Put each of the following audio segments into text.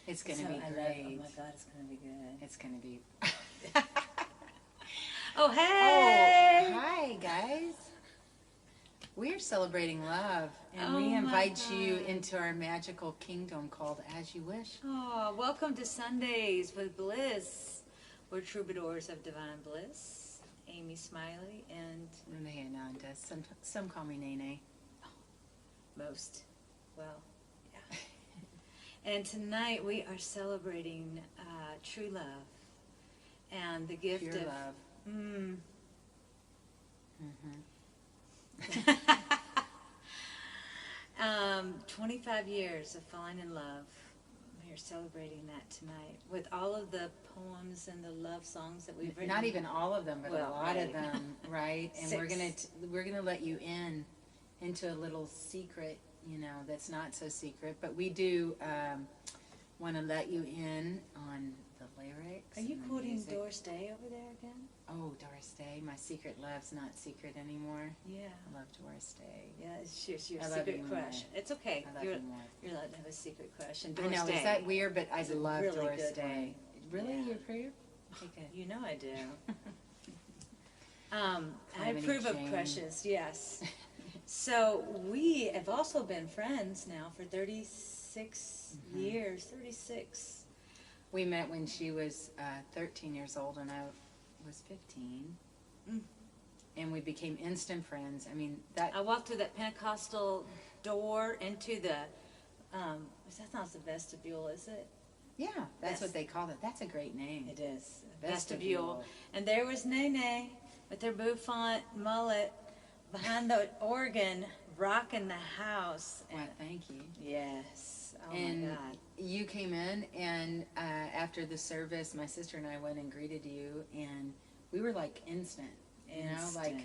It's going to be great. Oh my God, it's going to be good. It's going to be... Oh, hey! Oh, hi, guys. We're celebrating love, and Oh, we my invite you God. into our magical kingdom called As You Wish. Oh, welcome to Sundays with Bliss. We're Troubadours of Divine Bliss. Amy Smiley and... Renee Ananda. Some call me Nene. Most. Well, yeah. And tonight we are celebrating true love and the gift Pure of... love. Mm. Mm-hmm. 25 years of falling in love. We are celebrating that tonight with all of the poems and the love songs that we've written. Not even all of them, but Well, a lot right. of them, right? And Six. we're gonna let you into a little secret, that's not so secret. But we do want to let you in on the lyrics. Are you and the quoting music. Doris Day over there again? Oh, Doris Day, my secret love's not secret anymore. Yeah. I love Doris Day. Yeah, it's your I love secret you crush. more. It's okay. I love You're you more. allowed to have a secret crush. And I Doris know, Day. is that weird? But I is a love really Doris good Day. Really? Yeah. You approve? Okay, good. You know I do. I Calamity approve of Jane. crushes, yes. So we have also been friends now for 36 years. 36. We met when she was 13 years old and I was 15. Mm. And we became instant friends. I mean, that... I walked through that Pentecostal door into the, that's not the vestibule, is it? Yeah, that's Yes. what they call it. That's a great name. It is. Vestibule. And there was Nene with her bouffant mullet behind the organ, rocking the house. Well, thank you. Yes. Oh And my God. you came in, and after the service, my sister and I went and greeted you, and we were like instant, like Instant,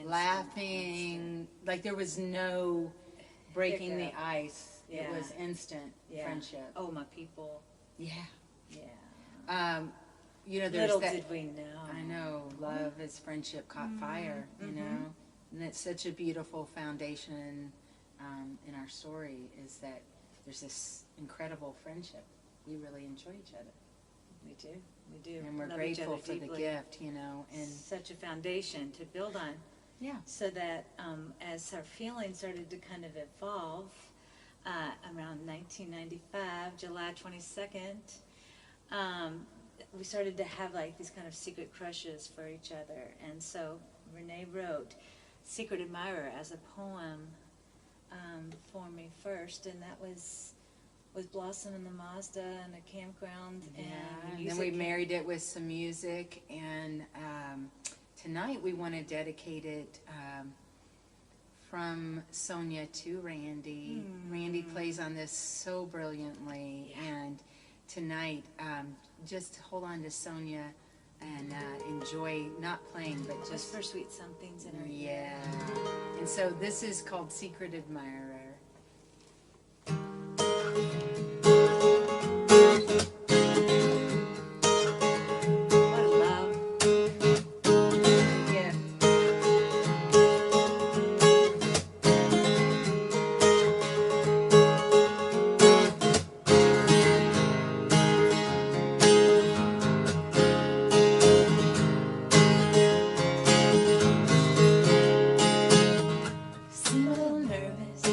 laughing, instant. like there was no breaking Hiccup. the ice. Yeah. It was instant Yeah. friendship. Oh, my people. Yeah. Yeah. There's Little that. did we know. I know, love as friendship caught fire, and it's such a beautiful foundation in our story is that there's this incredible friendship. We really enjoy each other. We do. We do. And we're Love each grateful other for the deeply. gift, and Such a foundation to build on. yeah. So that as our feelings started to kind of evolve, around 1995, July 22nd, we started to have like these kind of secret crushes for each other. And so Renee wrote Secret Admirer as a poem for me first, and that was with Blossom and the Mazda and a campground. And then we married it with some music, and tonight we want to dedicate it from Sonia to Randy. Randy plays on this so brilliantly, and tonight just hold on to Sonia and enjoy not playing but just whisper sweet somethings in her ear. yeah. And so this is called Secret Admirer. What a love. Yeah. Seem a little nervous.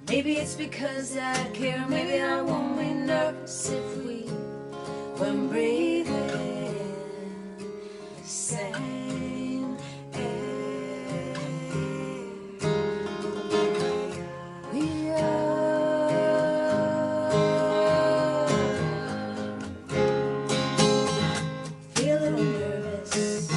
Maybe it's because I care. Maybe I won't be nervous if we weren't breathing the same air. We are feel a little nervous.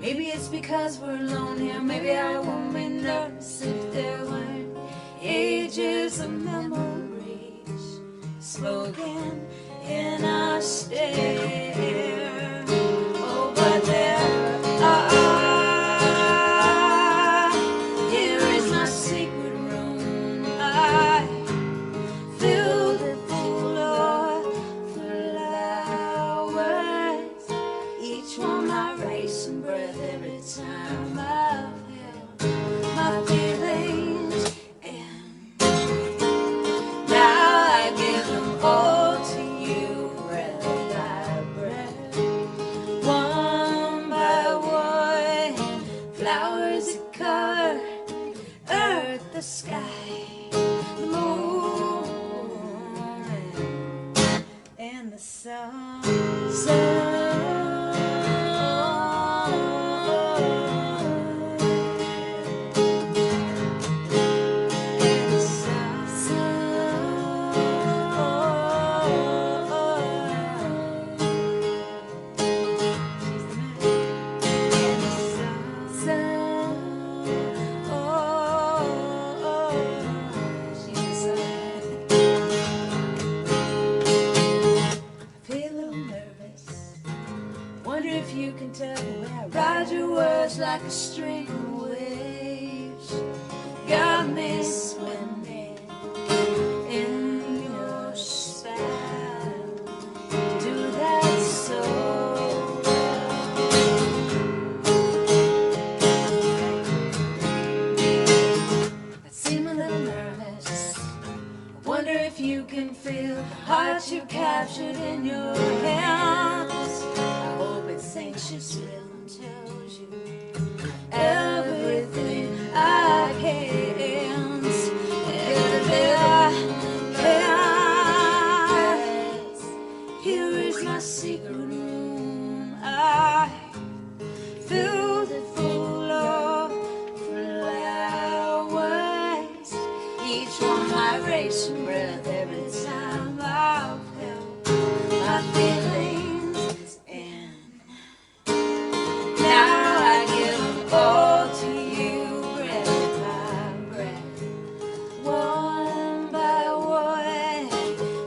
Maybe it's because we're alone here. Maybe I won't be nervous if there weren't ages of memories smoking in our stare. Oh, but there are. Here is my secret room. I filled it full of flowers. Each one my racing breath every time I feel my feelings. And now I give them wonder if you can tell the way I ride your words like a string of waves. Got me swimming in your style. Do that so well. I seem a little nervous. I wonder if you can feel the heart you captured in your hands. I hope its anxious rhythm tells you everything I can't. Everything I can. Here is my secret room. I filled it full of flowers. Each one vibration breath every time I've held my feelings in. Now I give them all to you, breath by breath, one by one.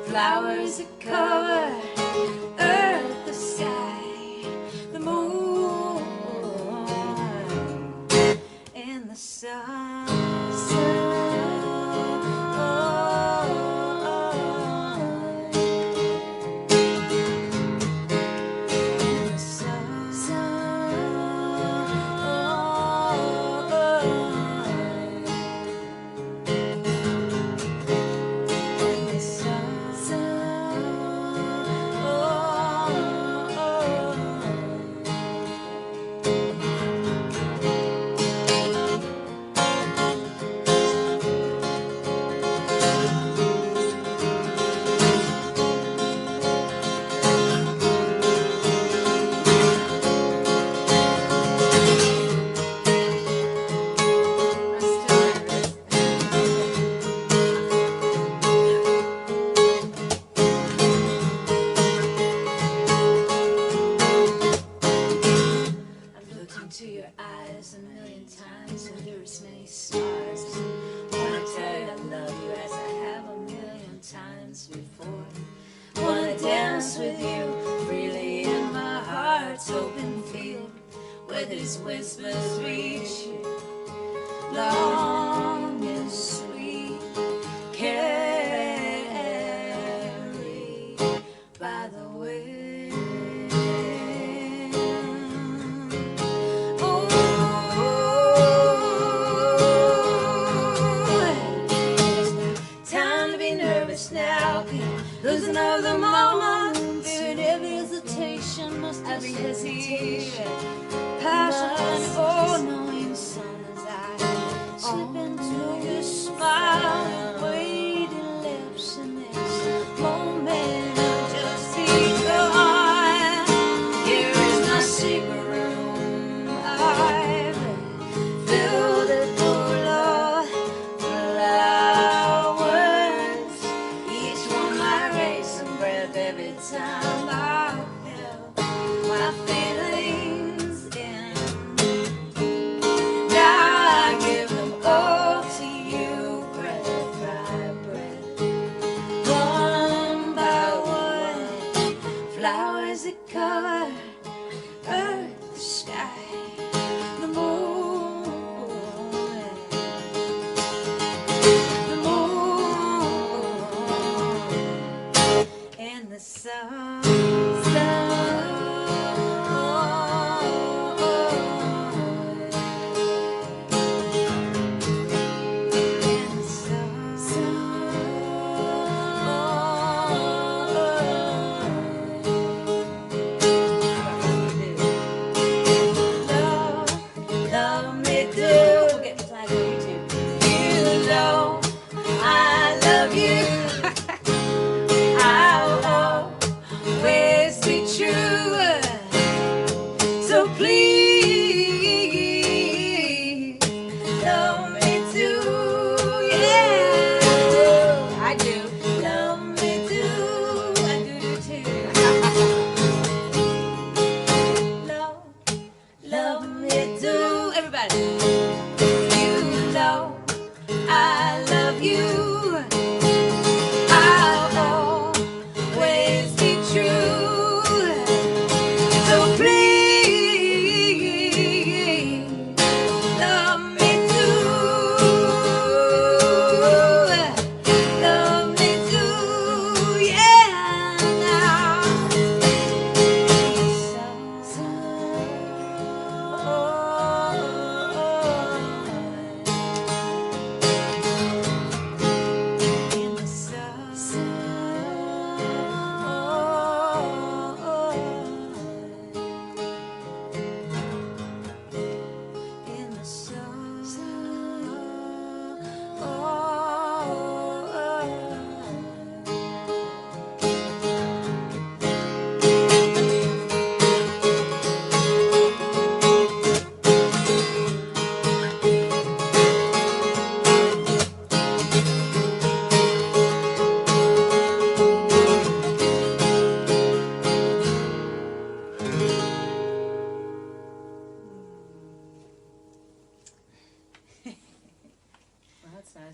Flowers that cover earth, the sky, the moon, and the sun. Into your eyes a million times, and there's many stars. Wanna tell you I love you as I have a million times before. Wanna dance with you freely in my heart's open field, where these whispers reach you, long and sweet, carried by the wind. Now, losing of the moment, fearing every hesitation must deceive. Passion, all-knowing sun as I slip into your smile, waiting lips in this moment of just begun. Here is my secret room. I've filled it full of flowers. Every time I feel my feelings in, now I give them all to you, breath by breath, one by one. Flowers that cover earth, the sky, the moon, and the sun. Love me do. We'll get flagged on YouTube. You know I love you. I'll always be true. So please love me too. Yeah, I do. Love me too. I do too. Love me too. Everybody. You know I love you. I'll always be true. So please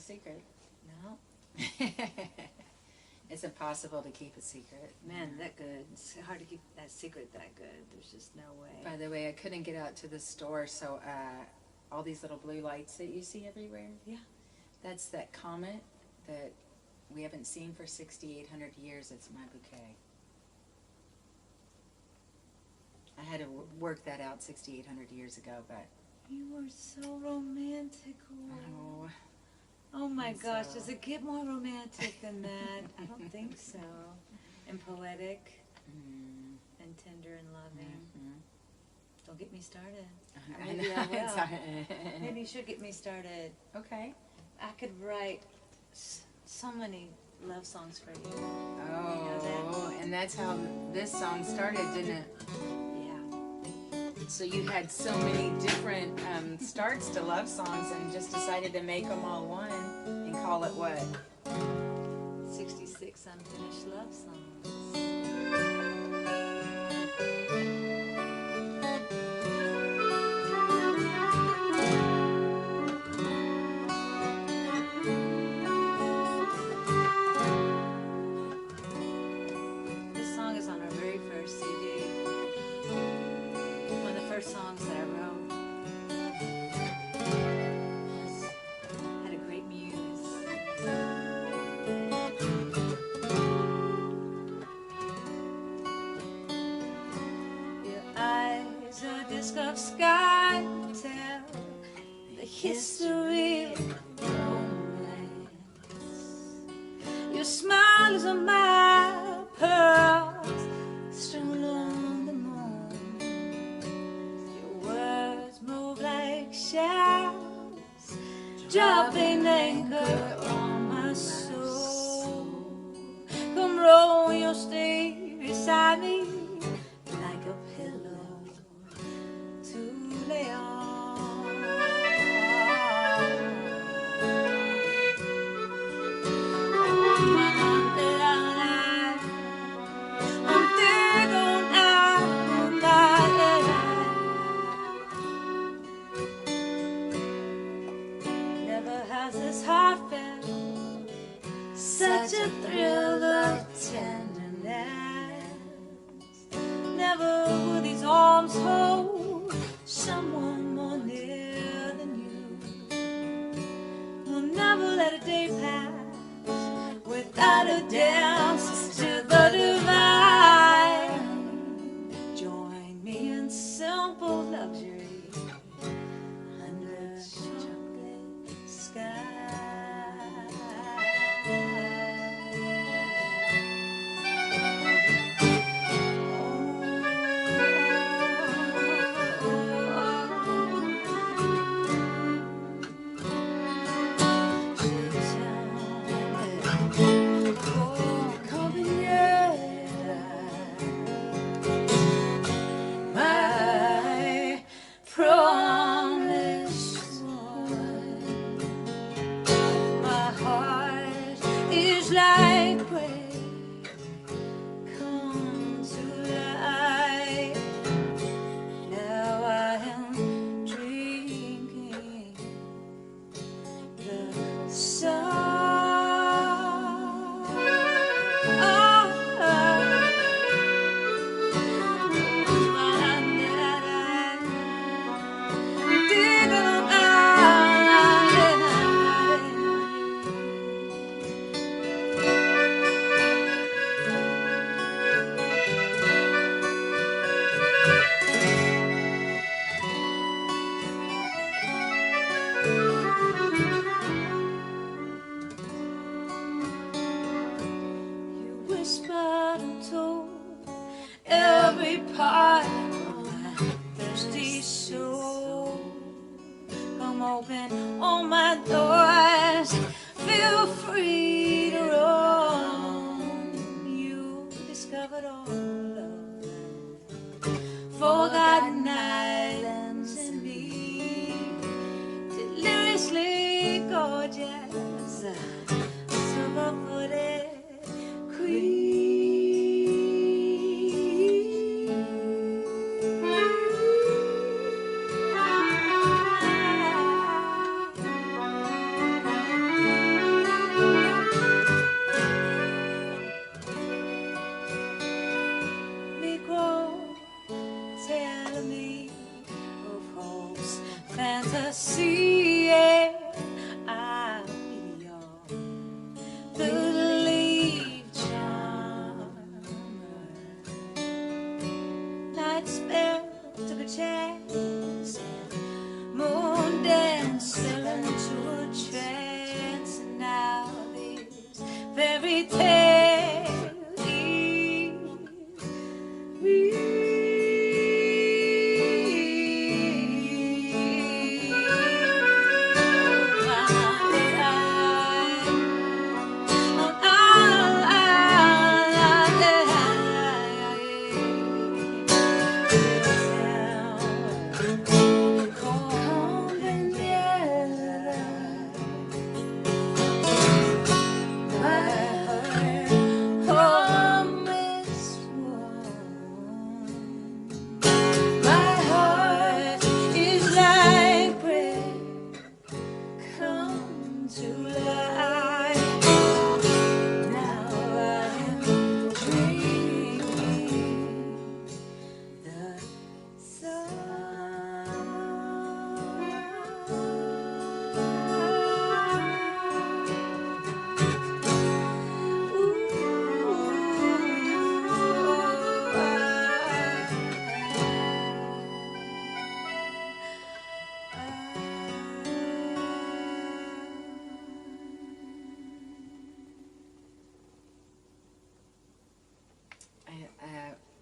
secret. No. It's impossible to keep a secret. Man, that good. It's hard to keep that secret that good. There's just no way. By the way, I couldn't get out to the store, so all these little blue lights that you see everywhere, Yeah. that's that comet that we haven't seen for 6,800 years. It's my bouquet. I had to work that out 6,800 years ago, but You were so romantic. oh, Oh my And gosh, so- does it get more romantic than that? I don't think so. And poetic mm, and tender and loving. mhm. Don't get me started. I Maybe know, I will. it's hard. Maybe you should get me started. Okay. I could write so many love songs for you. Oh, and that's how this song started, didn't it? Yeah. So you had so many different starts to love songs and just decided to make them all one and call it what? 66 unfinished love songs. This song is on our very first CD. One of the first songs that I wrote. Had a great muse. Your eyes are a disc of sky, tell the history of romance. Your smile is a mile of pearls strewn on the moon. Your words move like shadows, dropping anchor on my soul. Come roll your stay beside me like a pillow to lay on. Never has this heart felt such a thrill of tenderness. Never will these arms hold someone more near than you. We'll never let a day pass without a dance to the divine. Join me in simple luxury under a chocolate sky. My promised one, my heart is like bread come to life. Now I am drinking the sun. You whispered and told every part of my thirsty soul. Come open all my doors, feel free to roam. You discovered all of the forgotten islands and me, deliriously gorgeous, silver-footed queen. fantasy, yeah. I'll be your blue-leaf charmer. Night spell took a chance, moon dance fell into a trance, and now this fairy tale is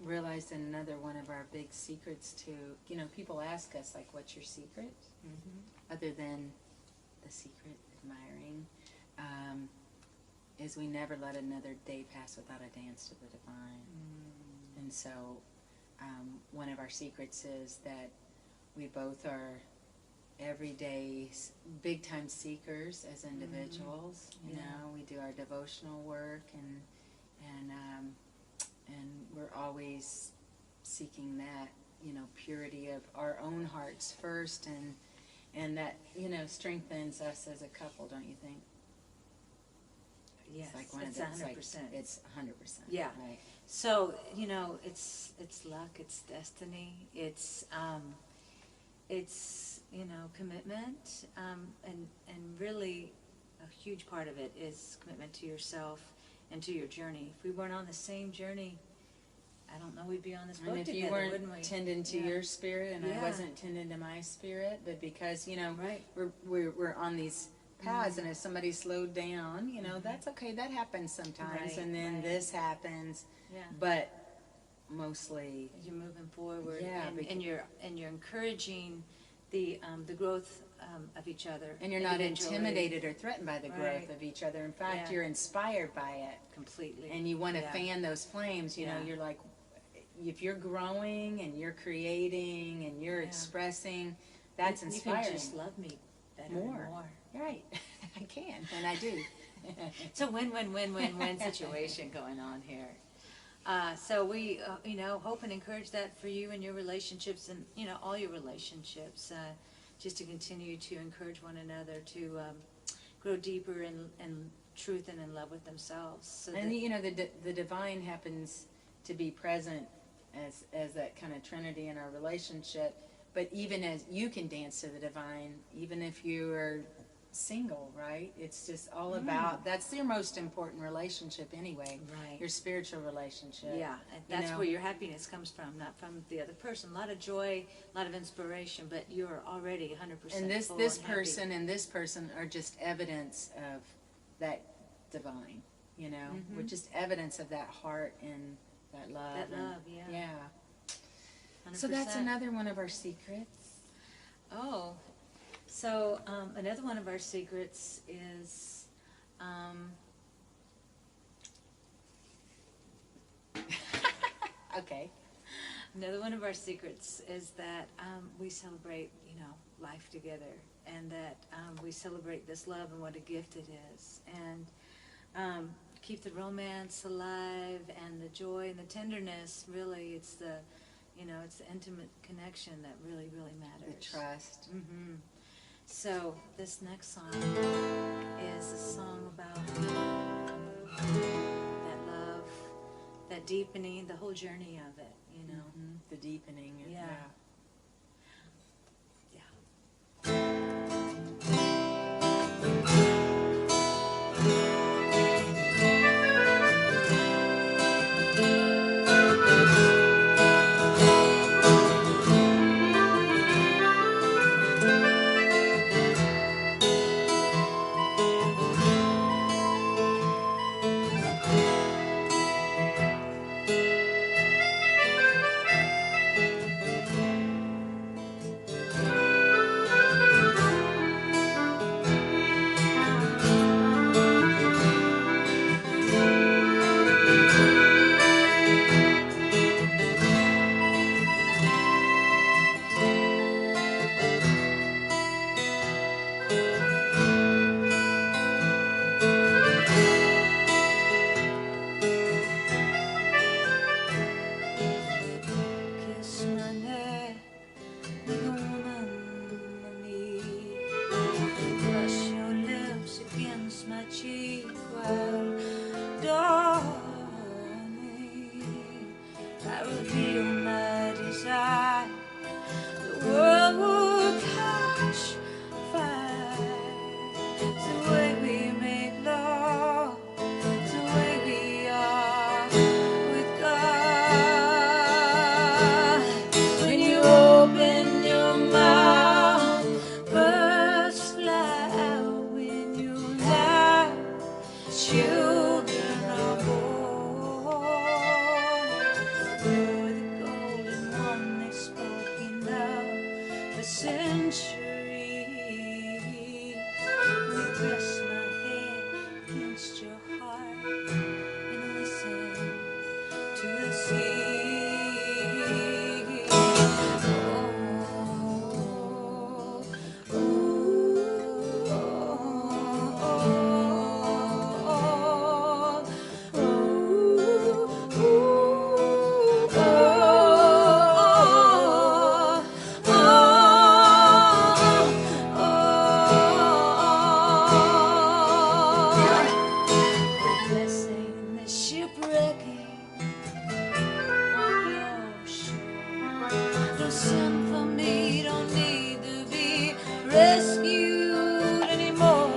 realized another one of our big secrets to, people ask us, like, what's your secret? Other than the secret, admiring, is we never let another day pass without a dance to the divine. And so one of our secrets is that we both are everyday big-time seekers as individuals. You know, we do our devotional work, and we're always seeking that, purity of our own hearts first, and that, strengthens us as a couple, don't you think? Yes, It's like it's 100%. It's 100%. Yeah. Right. So, it's luck, it's destiny, it's commitment, and really a huge part of it is commitment to yourself and to your journey. If we weren't on the same journey, I don't know we'd be on this boat And if together, you weren't wouldn't we? tending to your spirit, and I Yeah. wasn't tending to my spirit, but because, Right. we're on these paths, and if somebody slowed down, that's okay, that happens sometimes, Right, and then right. this happens, Yeah. but mostly, You're moving forward, Yeah, and you're encouraging the growth of each other, and you're not individually. intimidated or threatened by the growth Right. of each other. In fact, Yeah. you're inspired by it, Completely. and you want to Yeah. fan those flames. Yeah. You're like, if you're growing and you're creating and you're Yeah. expressing, that's You inspiring. can just love me better More. and more. Right. I can, and I do. It's a win-win-win-win-win situation going on here. So we, hope and encourage that for you and your relationships, and, all your relationships, just to continue to encourage one another to grow deeper in truth and in love with themselves. So And that, the divine happens to be present as that kind of trinity in our relationship. But even as you can dance to the divine, even if you are single, right? It's just all about, that's your most important relationship anyway. Right. Your spiritual relationship. yeah, and that's where your happiness comes from, not from the other person. A lot of joy, a lot of inspiration, but you're already 100% And this full this and happy. person and this person are just evidence of that divine. We're just evidence of that heart and that love. That and- love, yeah. Yeah. 100%. So that's another one of our secrets. Oh, so another one of our secrets is Okay. another one of our secrets is that we celebrate, life together, and that we celebrate this love and what a gift it is, and keep the romance alive and the joy and the tenderness. Really, it's the it's the intimate connection that really, really matters. The trust. Mm-hmm. So this next song is a song about that love, that deepening, the whole journey of it, The deepening. Yeah. Yeah. Yeah. centuries. Let me press my head against your heart and listen to the sea. Blessing the shipwrecking on your shore. Don't send for me, don't need to be rescued anymore.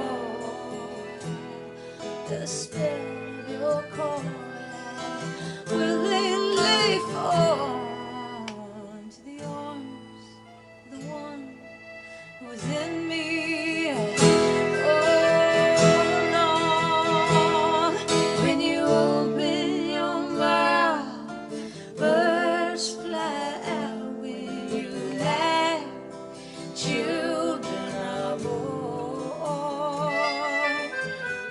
The spirit of your call willingly fall into the arms of the one who is in me. When you open your mouth, birds fly out. When you laugh, children are born.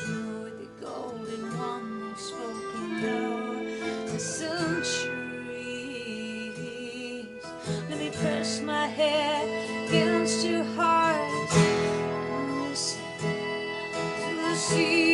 You're the golden one they've spoken of the centuries. Let me press my head against your heart and listen to the sea.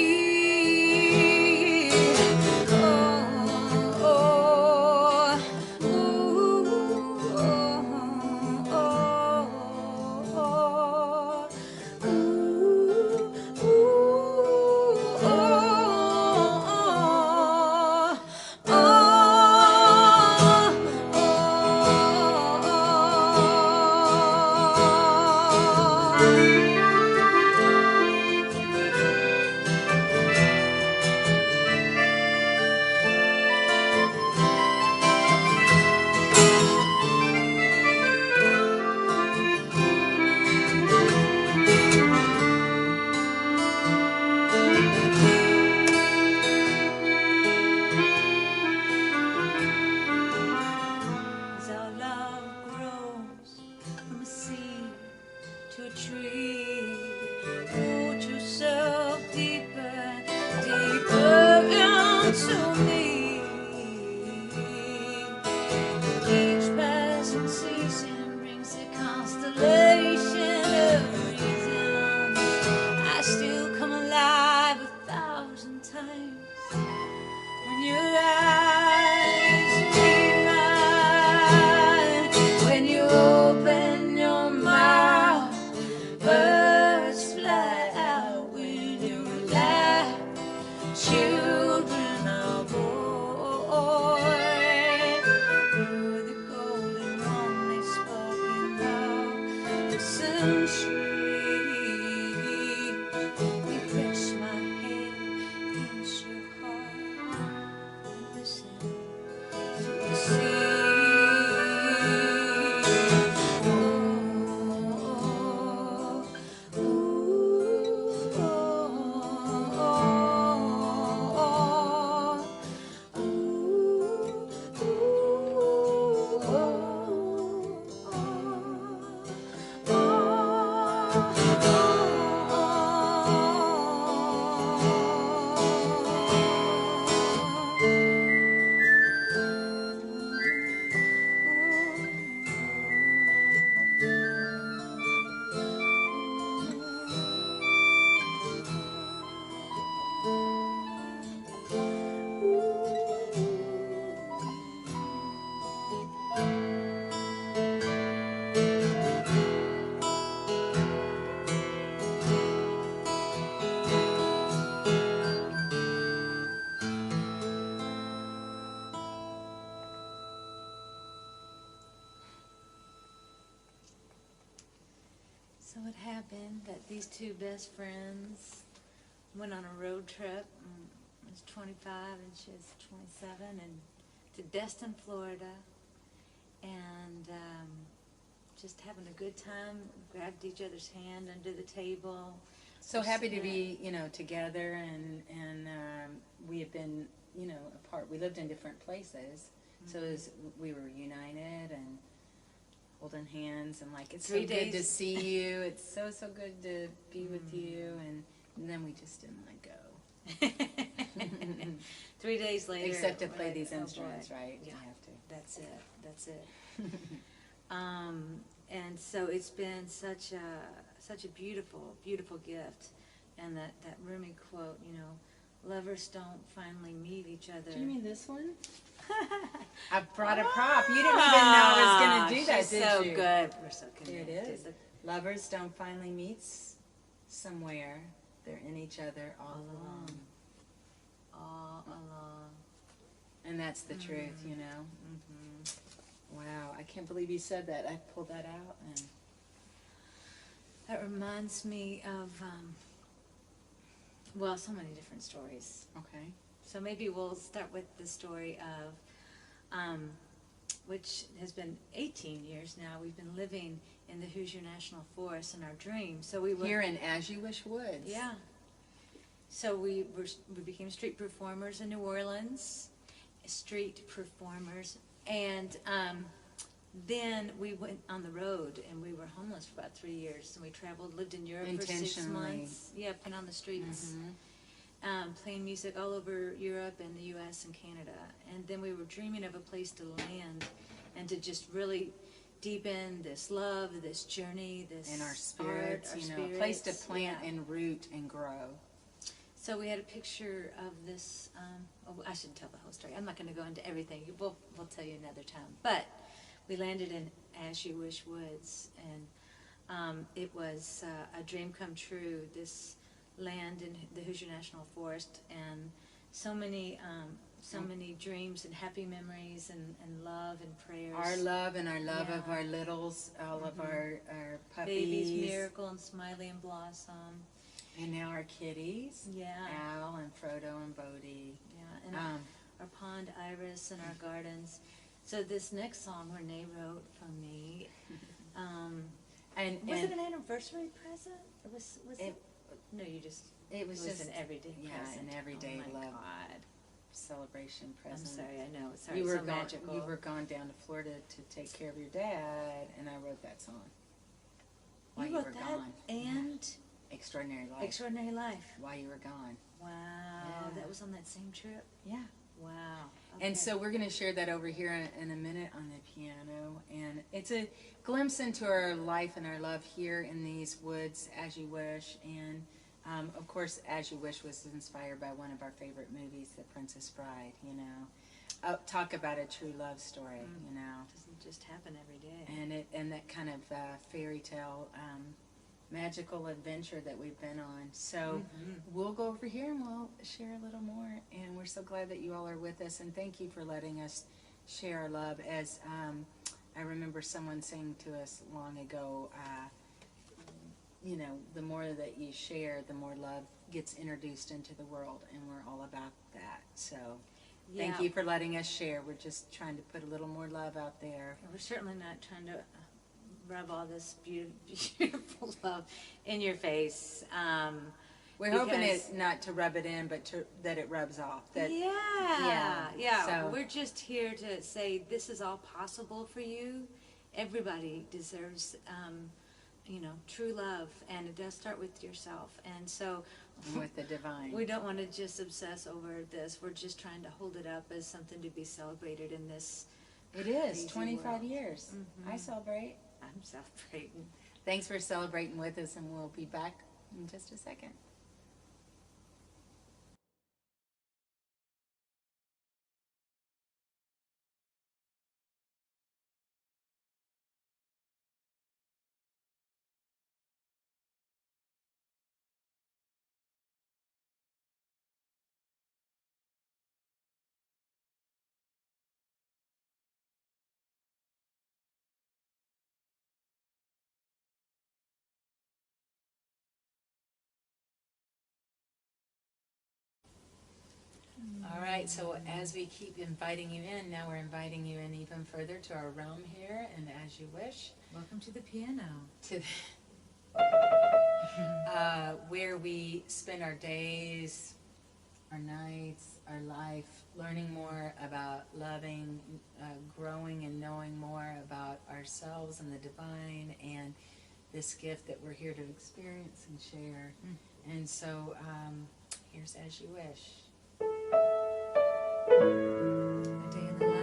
As our love grows from a seed to a tree, root yourself deeper, deeper into me. Each passing season brings a constellation of reasons. I still come alive 1,000 times when your eyes meet mine. When you open your mouth, birds fly out. When you laugh, children are born. You're the golden one they've spoken of the centuries. We press my head against your heart and listen to the sea. So it happened that these two best friends went on a road trip. I was 25 and she was 27, and to Destin, Florida, and just having a good time. Grabbed each other's hand under the table. So happy to be, together, and we have been, apart. We lived in different places, so we were united, and holding hands and like, it's 3 so good to days. see you. It's so, so good to be with you. And then we just didn't let go. 3 days later. Except to we're play like, these oh, instruments, boy. right? Yeah, You have to. that's it. That's it. And so it's been such a beautiful, beautiful gift. And that Rumi quote, you know, lovers don't finally meet each other. Do you mean this one? I brought a prop. You didn't even know I was going to do that, She's did so you? good. We're so Here connected. it is. Lovers don't finally meet somewhere. They're in each other all along. All along. And that's the truth, you know? Wow, I can't believe you said that. I pulled that out. And that reminds me of, well, so many different stories. okay. So maybe we'll start with the story of, which has been 18 years now. We've been living in the Hoosier National Forest in our dream. So we were Here in As You Wish Woods. Yeah. So we became street performers in New Orleans, street performers, and then we went on the road, and we were homeless for about 3 years, and we traveled, lived in Europe for 6 Intentionally. months. Yeah, playing on the streets, playing music all over Europe and the U.S. and Canada, and then we were dreaming of a place to land, and to just really deepen this love, this journey, this And our spirits, art, you our know, a place to spirits, plant yeah. and root and grow. So we had a picture of this, oh, I shouldn't tell the whole story. I'm not going to go into everything. We'll tell you another time. But we landed in As You Wish Woods, and it was a dream come true, this land in the Hoosier National Forest, and so many dreams and happy memories and love and prayers. Our love and our love of Yeah. our littles, all of our puppies. Babies, Miracle and Smiley and Blossom. And now our kitties. Yeah. Al and Frodo and Bodie. Yeah, and our pond Iris and our gardens. So this next song Renee wrote for me. Was it an anniversary present? Was it? No, you just. It was just an everyday present. an everyday oh my love God. celebration present. I'm sorry, I know. Sorry, You were so magical. You were gone down to Florida to take care of your dad, and I wrote that song. While You you wrote were that gone. and Extraordinary Life. Extraordinary Life. While you were gone. Wow, Yeah. that was on that same trip. Yeah. Wow. And Okay. so we're going to share that over here in a minute on the piano. And it's a glimpse into our life and our love here in these woods, As You Wish. And, of course, As You Wish was inspired by one of our favorite movies, The Princess Bride, you know. Talk about a true love story, you know. It doesn't just happen every day. And that kind of fairy tale magical adventure that we've been on. So we'll go over here and we'll share a little more. And we're so glad that you all are with us. And thank you for letting us share our love. As I remember someone saying to us long ago, you know, the more that you share, the more love gets introduced into the world. And we're all about that. So thank Yeah. you for letting us share. We're just trying to put a little more love out there. We're certainly not trying to rub all this beautiful love in your face. We're hoping because- it not to rub it in, but that it rubs off. That Yeah. So- We're just here to say this is all possible for you. Everybody deserves, you know, true love, and it does start with yourself. And so, with the divine. we don't want to just obsess over this. We're just trying to hold it up as something to be celebrated in this. It is crazy 25 world. years. I celebrate. I'm celebrating. Thanks for celebrating with us, and we'll be back in just a second. All right, so as we keep inviting you in, now we're inviting you in even further to our realm here, and As You Wish, Welcome to the piano. to where we spend our days our nights, our life, learning more about loving, growing and knowing more about ourselves and the divine and this gift that we're here to experience and share. And so here's As You Wish. A day in the life.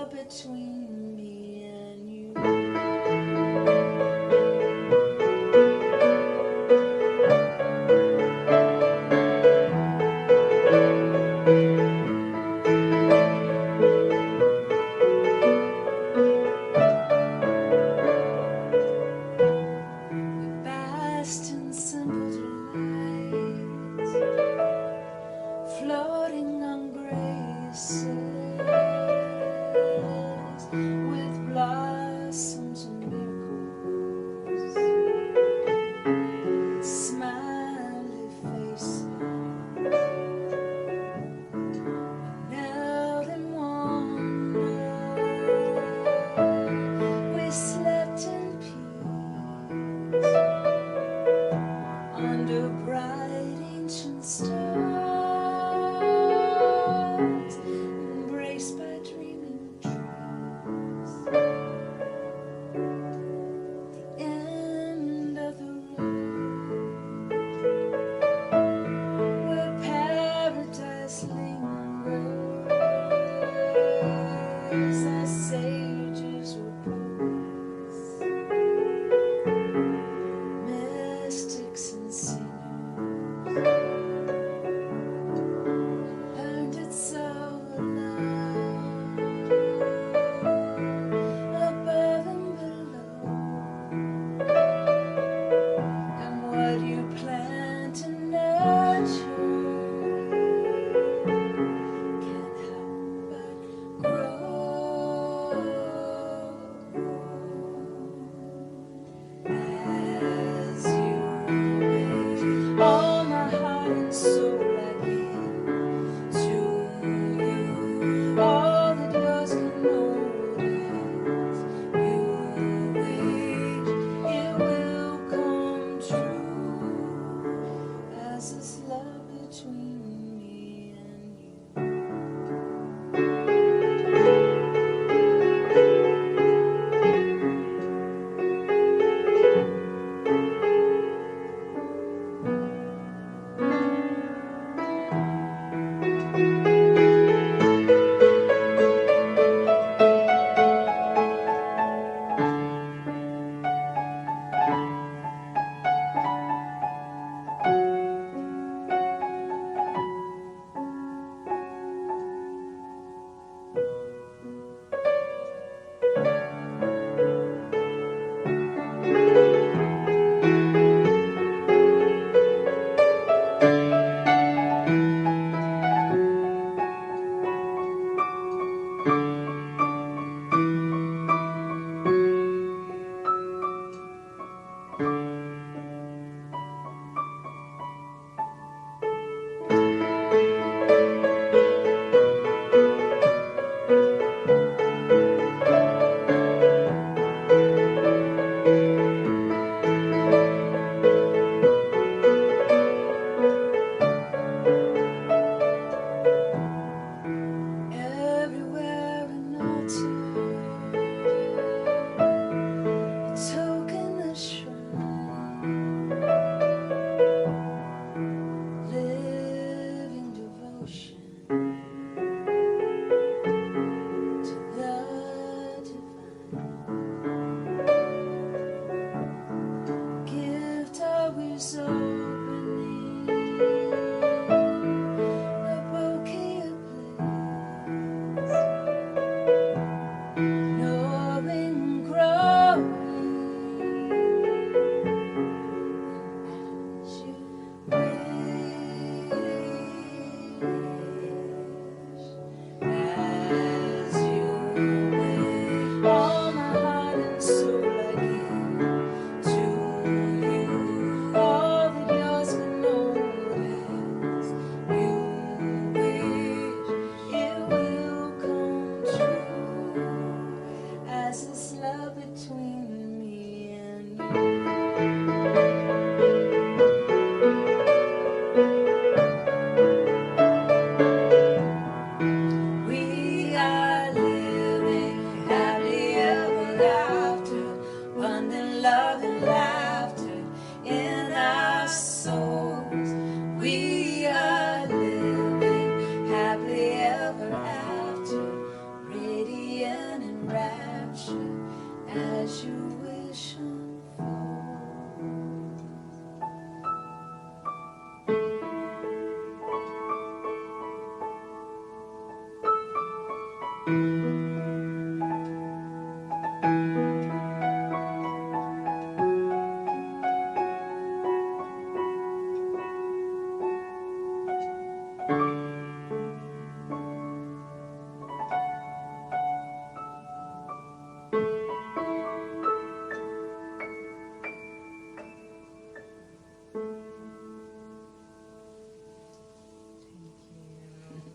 Between me and you. We basked in simple delights, floating on gray sails.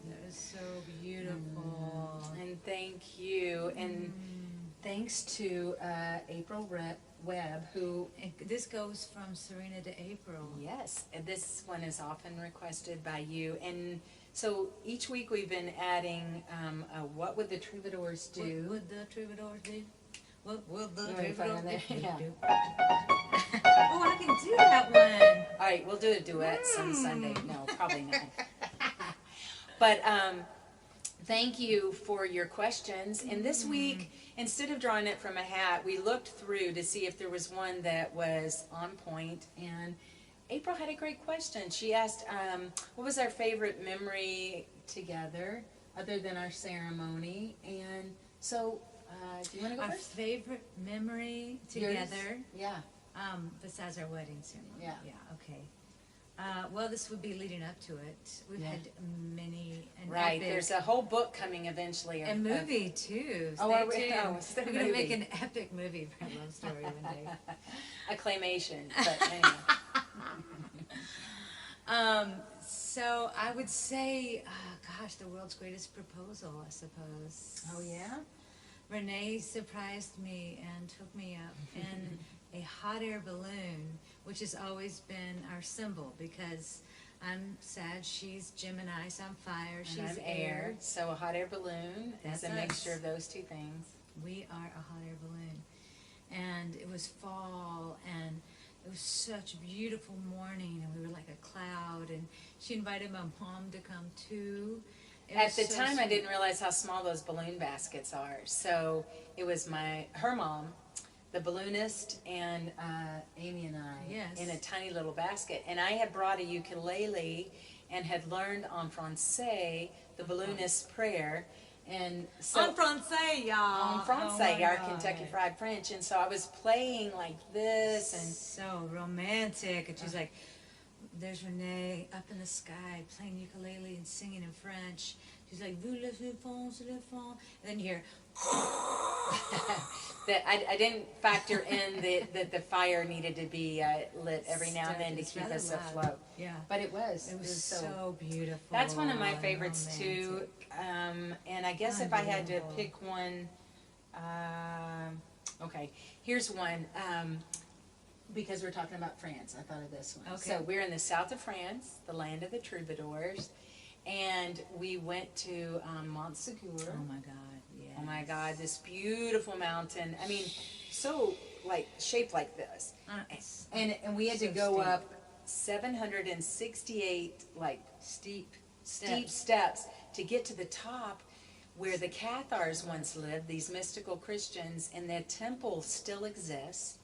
That was so beautiful. And thank you. And thanks to April Webb, who, And this goes from Serena to April. yes, and this one is often requested by you. And so each week we've been adding what would the Troubadours What do? would the Troubadours do? What would the You want me to find Troubadours it? Yeah. do? Oh, I can do that one. All right, we'll do a duet some Sunday. No, probably not. But thank you for your questions. And this week, instead of drawing it from a hat, we looked through to see if there was one that was on point. And April had a great question. She asked, what was our favorite memory together other than our ceremony? And so, do you want to go Our first? favorite memory Yours? together, Yeah. besides our wedding ceremony. Yeah. Yeah, okay. Well, this would be leading up to it. We've Yeah. had many an Right. epic, There's a whole book coming eventually. a movie too. Oh, Stay are we? tuned. Oh, it's the We're gonna make movie. an epic movie for a love story one day. A claymation. But anyway. So I would say, gosh, the world's greatest proposal, I suppose. Oh, yeah? Renee surprised me and took me up in a hot air balloon, which has always been our symbol because I'm Sag, she's Gemini, so I'm fire, And she's I'm air. So a hot air balloon is That's a us. mixture of those two things. We are a hot air balloon. And it was fall and it was such a beautiful morning and we were like a cloud and she invited my mom to come too. It At was the so time, I sweet. didn't realize how small those balloon baskets are. So it was her mom, the balloonist, and Amy and I Yes. in a tiny little basket. And I had brought a ukulele and had learned en français the balloonist's prayer. And so En français, y'all. en français, Oh my our God. Kentucky Fried French. And so I was playing like this, and So romantic. And she's like, there's Renee up in the sky playing ukulele and singing in French. She's like, vous le fond, le fond. And then you hear, that I didn't factor in that the fire needed to be lit every now and then to It's keep rather us loud. afloat. Yeah. But it was. It was so beautiful. That's one of my and favorites too. romantic. And I guess if I had to Unbelievable. pick one, okay, here's one. Because we're talking about France, I thought of this one. Okay. So we're in the south of France, the land of the troubadours, and we went to Montsegur. Oh my God, yeah. Oh my God, this beautiful mountain. I mean, so like shaped like this. And we had to so go steep. up 768 like Steep steps to get to the top where the Cathars once lived, these mystical Christians, and their temple still exists.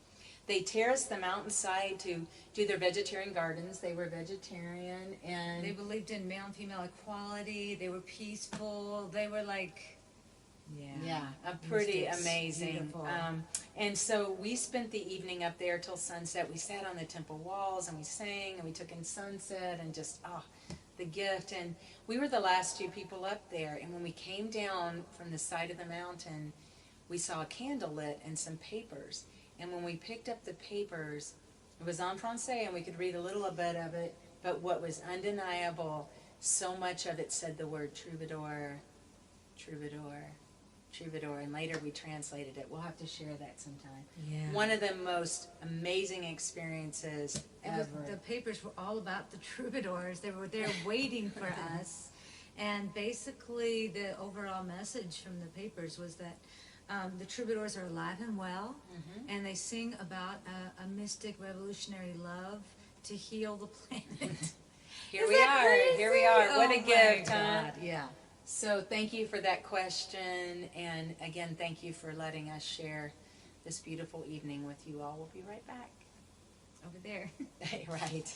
They terraced the mountainside to do their vegetarian gardens. They were vegetarian and They believed in male and female equality. They were peaceful. They were like, yeah, pretty mystics. amazing. Beautiful. And so we spent the evening up there till sunset. We sat on the temple walls and we sang and we took in sunset and just, the gift. And we were the last two people up there. And when we came down from the side of the mountain, we saw a candle lit and some papers. And when we picked up the papers, it was en français and we could read a little bit of it. But what was undeniable, so much of it said the word troubadour, troubadour, troubadour, and later we translated it. We'll have to share that sometime. yeah. One of the most amazing experiences ever. The papers were all about the troubadours. They were there waiting for us. And basically the overall message from the papers was that the troubadours are alive and well, and they sing about a mystic revolutionary love to heal the planet. Here Is we that are. crazy? Here we are. What a Oh my gift, huh? God, yeah. So thank you for that question, and again, thank you for letting us share this beautiful evening with you all. We'll be right back. Over there. Right.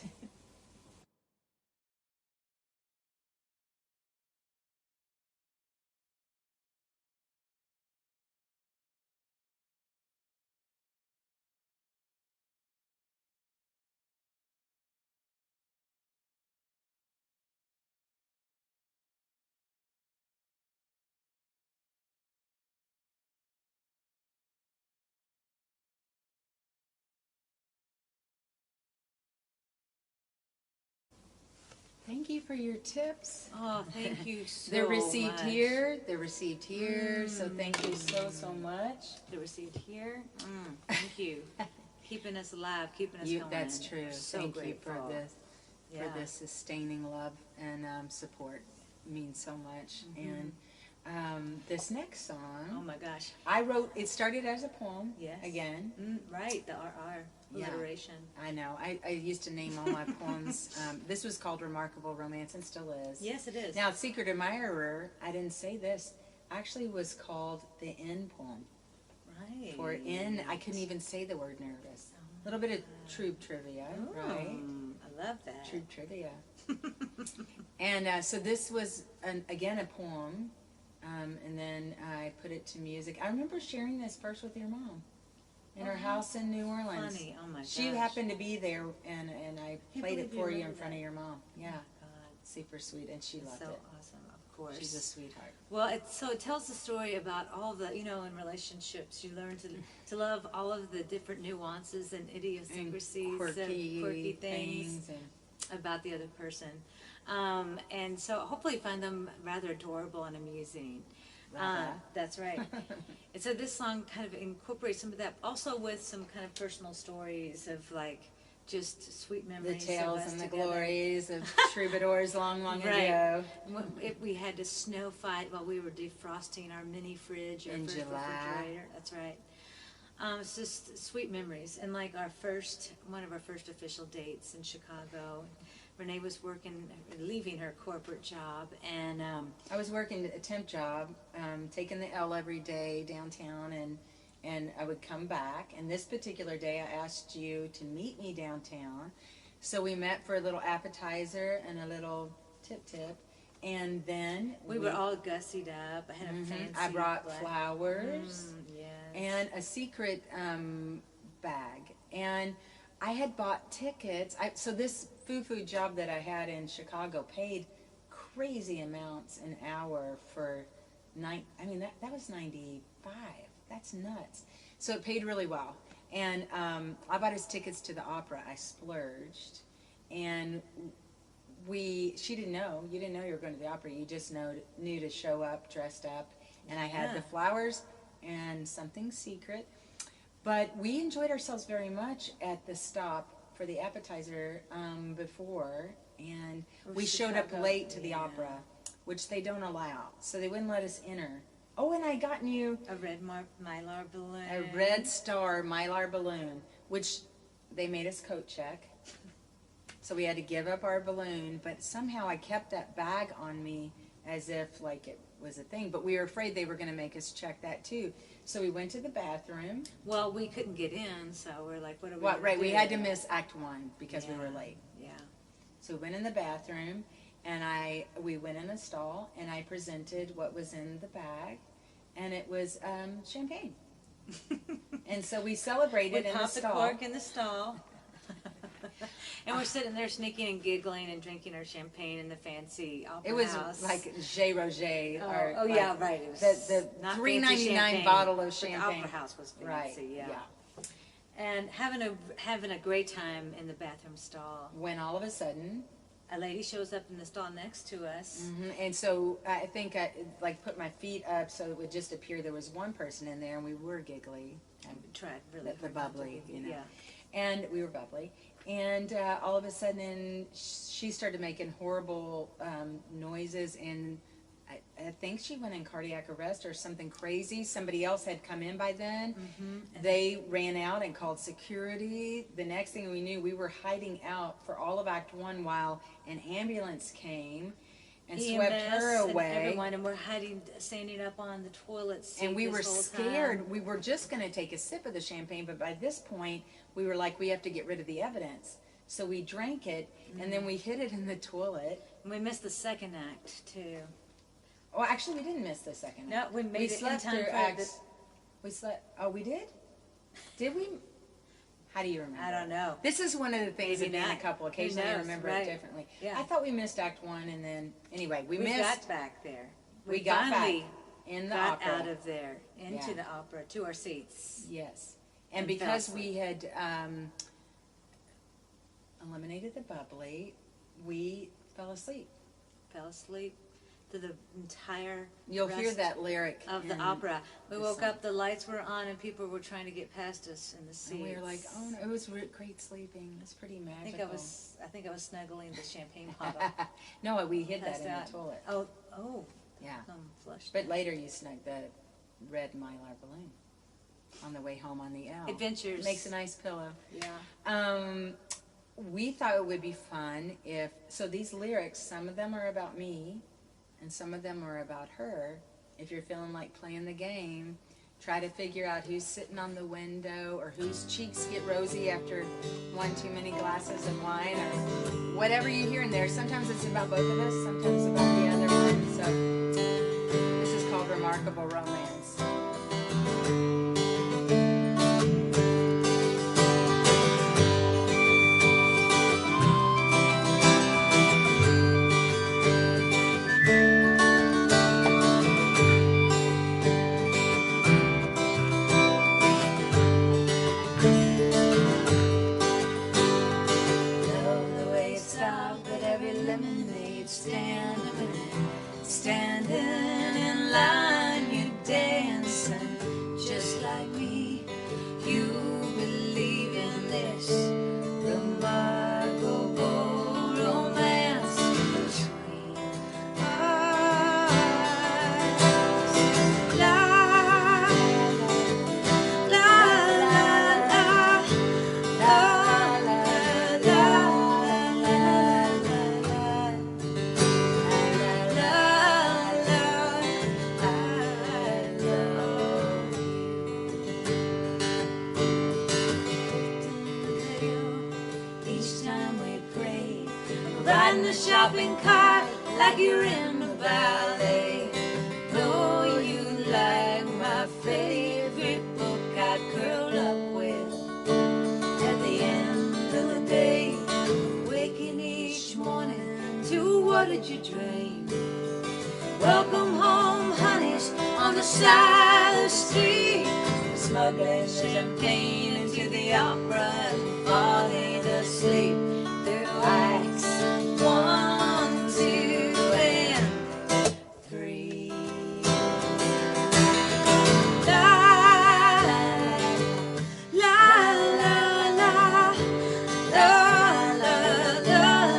thank you for your tips. Oh, thank you so They're received much. here. They're received here. So thank you so much. They're received here. Thank you. Keeping us alive, keeping us going. That's true. So Thank grateful. you for this, Yeah. for this sustaining love and support. It means so much. And this next song, Oh my gosh. I wrote. It started as a poem. Yes. Again. Right, the RR Yeah. alliteration. I know. I used to name all my poems. This was called Remarkable Romance and still is. Yes, it is. Now, Secret Admirer, I didn't say this, actually was called the N poem. Right. For N, I couldn't even say the word nervous. A little bit of Troub trivia, right? I love that. Troub trivia. And so this was, again, a poem, and then I put it to music. I remember sharing this first with your mom in her house in New Orleans. Funny. Oh my gosh. She happened to be there, and I Can't played it believe you for you in remember front of that. your mom. Yeah, God, super sweet, and she loved so it. awesome, of course. She's a sweetheart. Well, it tells the story about all the, in relationships, you learn to love all of the different nuances and idiosyncrasies And quirky things and about the other person. And so hopefully find them rather adorable and amusing. That's right. And so this song kind of incorporates some of that, also with some kind of personal stories of like just sweet the memories. tales of us and the together. glories of troubadours long Right. ago. If we had to snow fight while we were defrosting our mini fridge or In first July. refrigerator. That's right. It's just sweet memories. And like one of our first official dates in Chicago, Renee was leaving her corporate job, and I was working a temp job, taking the L every day downtown, and I would come back. And this particular day, I asked you to meet me downtown. So we met for a little appetizer and a little tip, and then we were all gussied up. I had a fancy. I brought black- flowers Yes. and a secret bag, and I had bought tickets. So this foo job that I had in Chicago paid crazy amounts an hour for that was 95. That's nuts. So it paid really well. And I bought his tickets to the opera. I splurged. And she didn't know. You didn't know you were going to the opera. You just knew to show up dressed up. And I had the flowers and something secret. But we enjoyed ourselves very much at the stop for the appetizer before. And we showed up late to the opera, which they don't allow. So they wouldn't let us enter. Oh, and I gotten you A red mylar balloon. a red star mylar balloon, which they made us coat check. So we had to give up our balloon, but somehow I kept that bag on me as if like it was a thing. But we were afraid they were going to make us check that too. So we went to the bathroom. Well, we couldn't get in, so we're like, what are we Well, gonna right, do? we had to miss Act 1 because we Yeah. were late. Yeah. So we went in the bathroom, and we went in a stall, and I presented what was in the bag, and it was champagne. And so we celebrated We in the popped the stall. cork in the stall. And we're sitting there sneaking and giggling and drinking our champagne in the fancy opera It was house. like J. Roger. or Oh, like yeah, right. It was the not $3.99 fancy champagne, bottle of but champagne. The opera house was fancy, Right, yeah. And having a great time in the bathroom stall. When all of a sudden, A lady shows up in the stall next to us. and so I think I like put my feet up so it would just appear there was one person in there, and we were giggly. And Tried really the hard not to bubbly, be- you know. Yeah. And we were bubbly. And all of a sudden, she started making horrible noises, and I think she went in cardiac arrest or something crazy. Somebody else had come in by then. They ran out and called security. The next thing we knew, we were hiding out for all of Act 1 while an ambulance came and swept her EMS away. And everyone, and we're standing up on the toilet seat And we this were whole scared. time. We were just going to take a sip of the champagne, but by this point, we were like, we have to get rid of the evidence. So we drank it, and then we hid it in the toilet. And we missed the second act, too. Oh, actually, we didn't miss the second No, act. we made it in slept time through for acts. We slept. Oh, we did? Did we? How do you remember? I don't know. This is one of the things Maybe that being a not. couple. Who Occasionally, I knows, remember right. it differently. Yeah. I thought we missed Act 1, and then anyway, we We missed. got back there. We got back finally in the got opera. out of there into Yeah. the opera to our seats. Yes, and And because fell we had eliminated the bubbly, we fell asleep. Fell asleep to the entire You'll hear rest that lyric of the in opera. We the woke song. up, the lights were on, and people were trying to get past us in the seats. And we were like, oh no, it was great sleeping. It's pretty magical. I think I was snuggling the champagne bottle. No, we hid that Passed in out. the toilet. Oh. Yeah. Flushed. But later you snugged the red Mylar balloon on the way home on the L. Adventures. Makes a nice pillow. Yeah. We thought it would be fun so these lyrics, some of them are about me, and some of them are about her. If you're feeling like playing the game, try to figure out who's sitting on the window or whose cheeks get rosy after one too many glasses of wine or whatever you hear in there. Sometimes it's about both of us, sometimes about the other one. So this is called Remarkable Romance. Standing in line, you dancing just like me. You believe in this remarkable romance between us. La, la, la, la, la, la, la, la, riding the shopping cart like you're in the ballet. Know you like my favorite book I'd curl up with. At the end of the day, waking each morning to what did you dream? Welcome home, honeys, on the side of the street. Smuggling champagne into the opera and falling asleep. Acts 1, 2, and 3. La, la, la, la, la, la, la, la, la.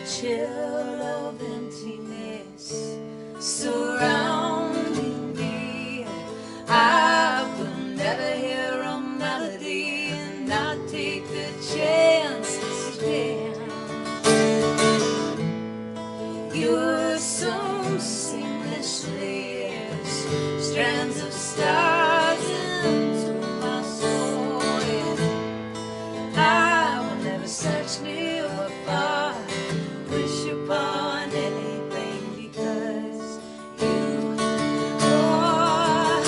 Chill of emptiness surrounding me. I will never hear a melody and not take the chance to stand. Your song seamlessly as strands of stars into my soul. I will never search near or far, wish upon anything because you are.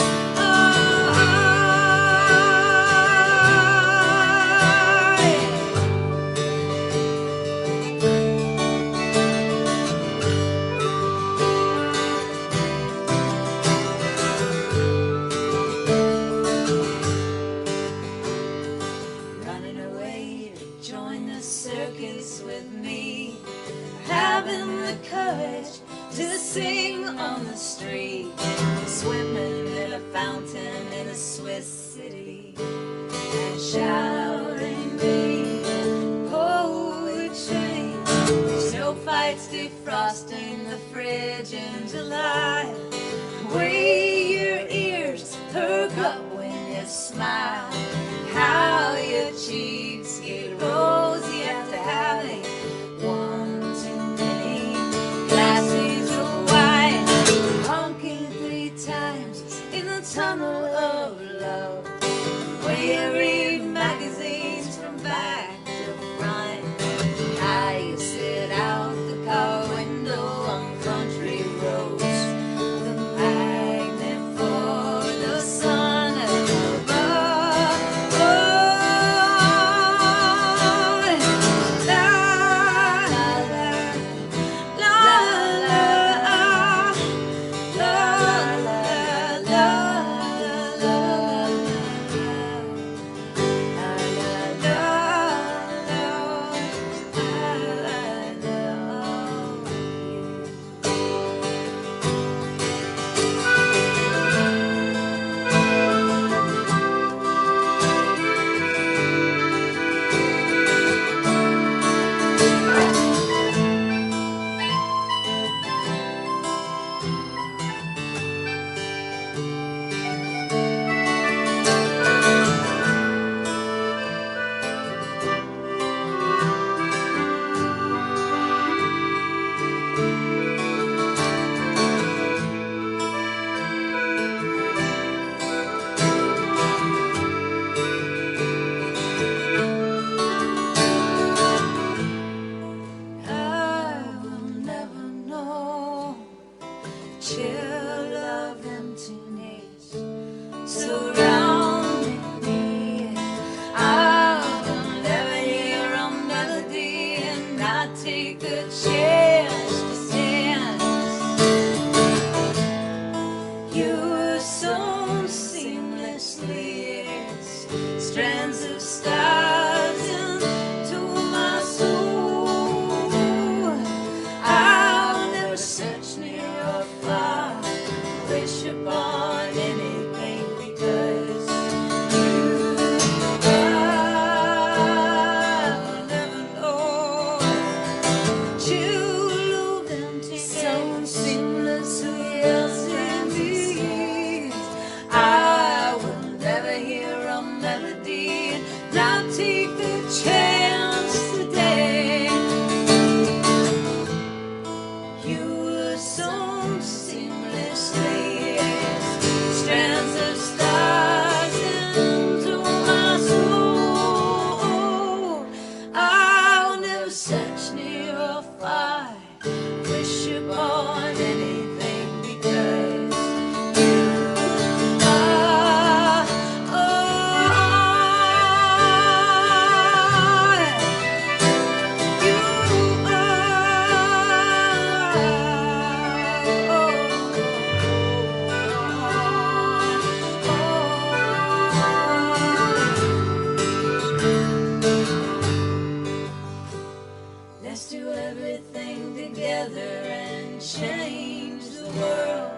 Running away to join the circus with me, having the courage to sing on the street, swimming in a fountain in a Swiss city, and shouting me poetry. Snow fights defrosting the fridge in July. Way your ears perk up when you smile. How your cheeks get rosy after having one too many glasses of wine. Honking 3 times in the tunnel of love, where you read magazines from back to front. How you sit out the car window on country roads, the magnet for the sun above. chill of emptiness surrounding me. I will never hear a melody and not take a chance to stand. You were sewn seamlessly as strands of stars into my soul. I'll never search near or far, wish upon anything, because you I'll never know. Chill of emptiness, sewn seamlessly as in me. I will never hear a melody, not take the chance today. You were sewn seamlessly as strands of stars into my soul. I'll never search near or far, wish upon anything, because you are, let's do everything together and change the world.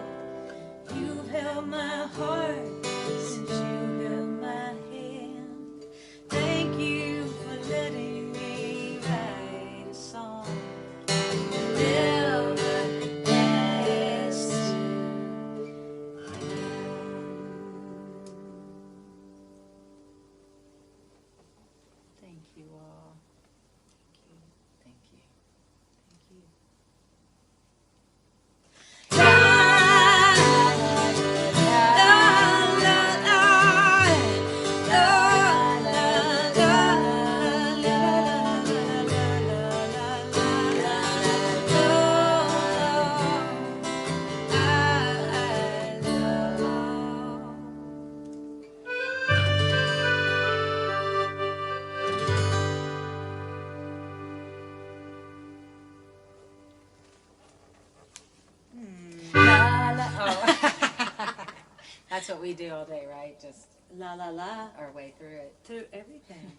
You've held my heart since you held my hand. Thank you for letting me write a song that never has to end. Thank you all. Thank you. Thank you. That's what we do all day, right? Just La la la our way through it. through everything.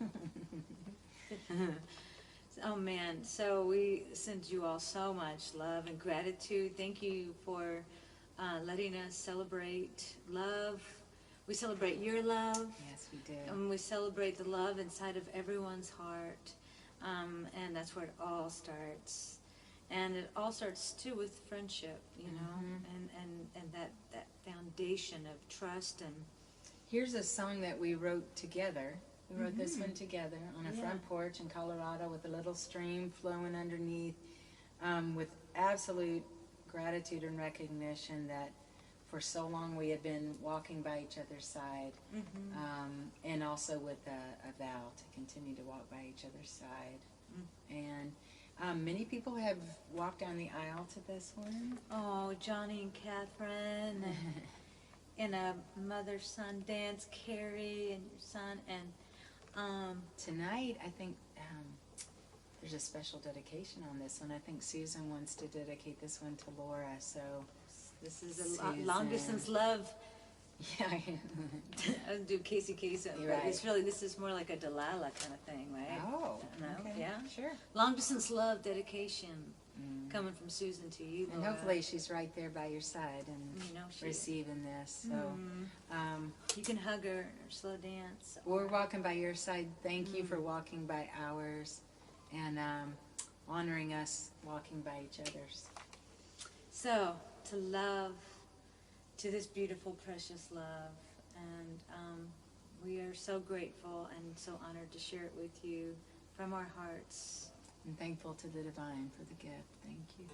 Oh man, so we send you all so much love and gratitude. Thank you for letting us celebrate love. We celebrate your love. Yes, we do. And we celebrate the love inside of everyone's heart. And that's where it all starts. And it all starts too with friendship, you know, and that foundation of trust. And Here's a song that we wrote together. We wrote this one together on a front porch in Colorado with a little stream flowing underneath, with absolute gratitude and recognition that for so long we had been walking by each other's side, and also with a vow to continue to walk by each other's side. And many people have walked down the aisle to this one. oh, Johnny and Catherine, and a mother-son dance, Carrie and your son, and Tonight, I think there's a special dedication on this one. I think Susan wants to dedicate this one to Laura, so this is a long distance love. yeah. I'll do Casey Kasem, but Right. it's really, this is more like a Delilah kind of thing, right? Oh, No? okay. Yeah? Sure. Long distance love dedication coming from Susan to you, And Laura. hopefully she's right there by your side and You know she is. receiving this. So You can hug her or slow dance. we're walking by your side. Thank you for walking by ours and honoring us walking by each other's. So, to love, to this beautiful, precious love, and we are so grateful and so honored to share it with you from our hearts. And thankful to the divine for the gift. Thank you.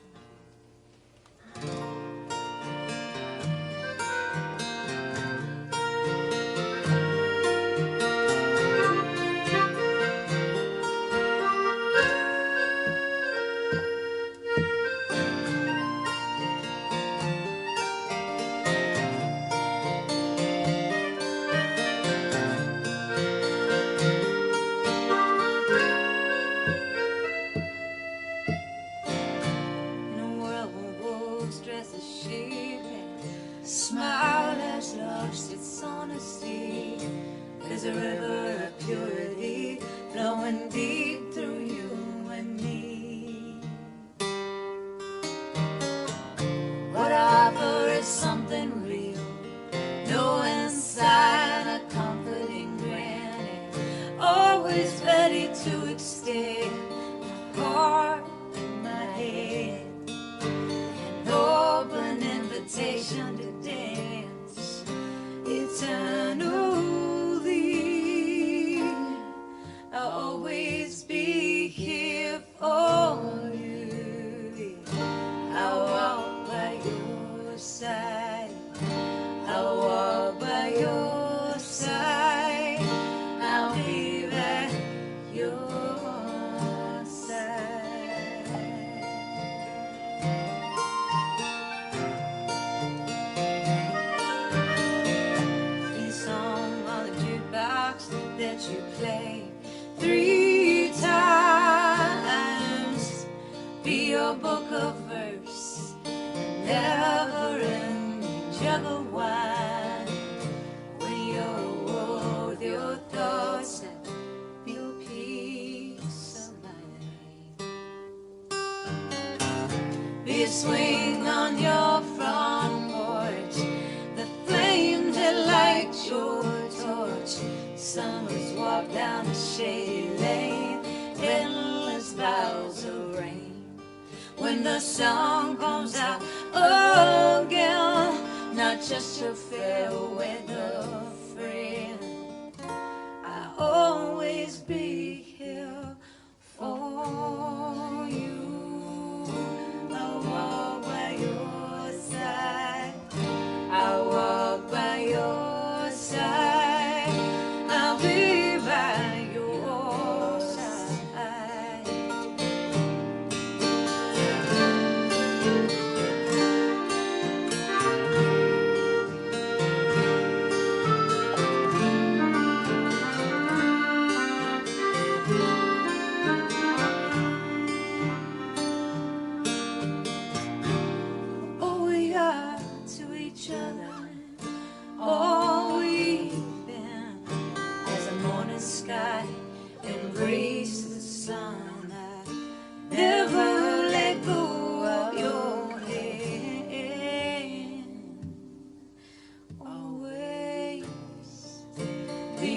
smile has lost its honesty. There's a river of purity flowing deep through you and me. What I offer is something real, no inside a comforting granny, always ready to extend my heart and my head, an open invitation to dance eternally. I'll always be here for you. I'll walk by your side. I'll walk by your side. I'll be by your side. These songs on the jukebox that you play 3 times, be your book of verse, never-ending jug of wine. When you're with your thoughts and your peace of mind. Be a swing on your front porch, the flames that light your torch. Summers walk down the shady lane, endless boughs of rain. When the sun comes out again, not just a fair weather friend, I'll always be here for you. I'll walk by your side. I'll walk by your side. I'll be by your side. All we are to each other, all we've been, as the morning sky embraces the sun. I never let go of your hand. Always be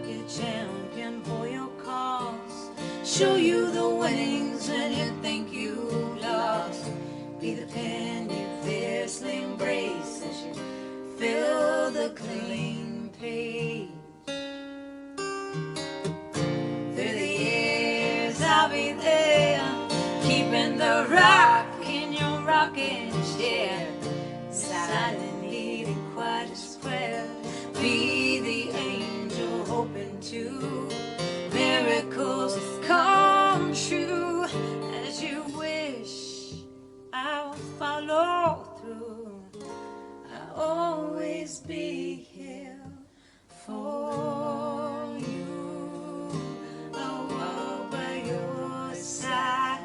Be a champion for your cause. Show you the winnings when you think you lost. Be the pen you fiercely embrace as you fill the clean page. Through the years I'll be there, keeping the rock in your rocking chair. Silently the quietest prayer. Be the angel hoping to miracles come true. As you wish, I'll follow through. I'll always be here for you. I'll walk by your side.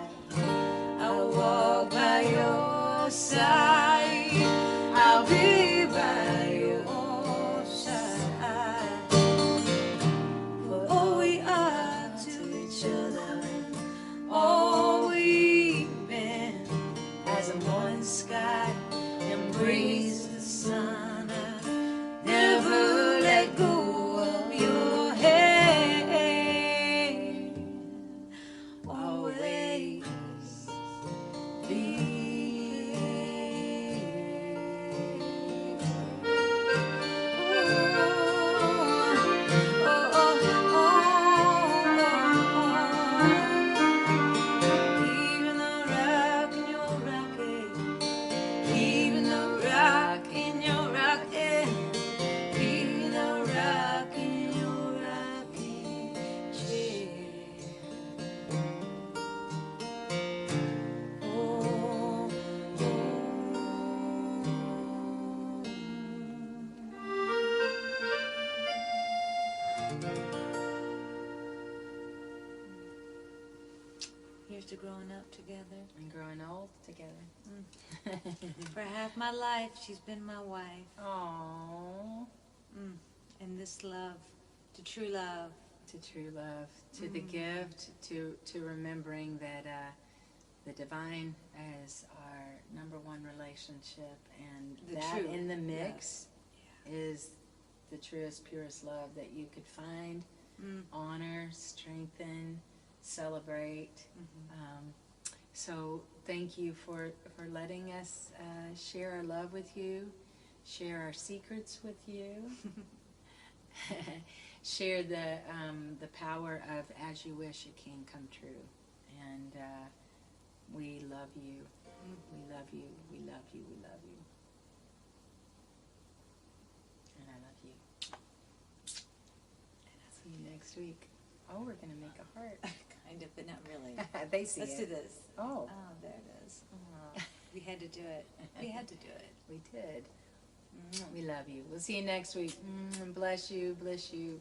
I'll walk by your side. I'll be by your side. Here's to growing up together. And growing old together. For half my life, she's been my wife. Aww. And this love, to true love. To true love, to the gift, to remembering that the divine is our number one relationship, and that in the mix is the truest, purest love that you could find, honor, strengthen, celebrate. So thank you for letting us share our love with you, share our secrets with you. Share the power of as you wish it can come true. And we love you. We love you. We love you. We love you. And I love you. And I'll see you next week. Oh, we're going to make a heart. Kind of, but not really. They see Let's it. do this. Oh. Oh, there it is. Oh, we had to do it. We had to do it. We did. We love you. We'll see you next week. Bless you. Bless you.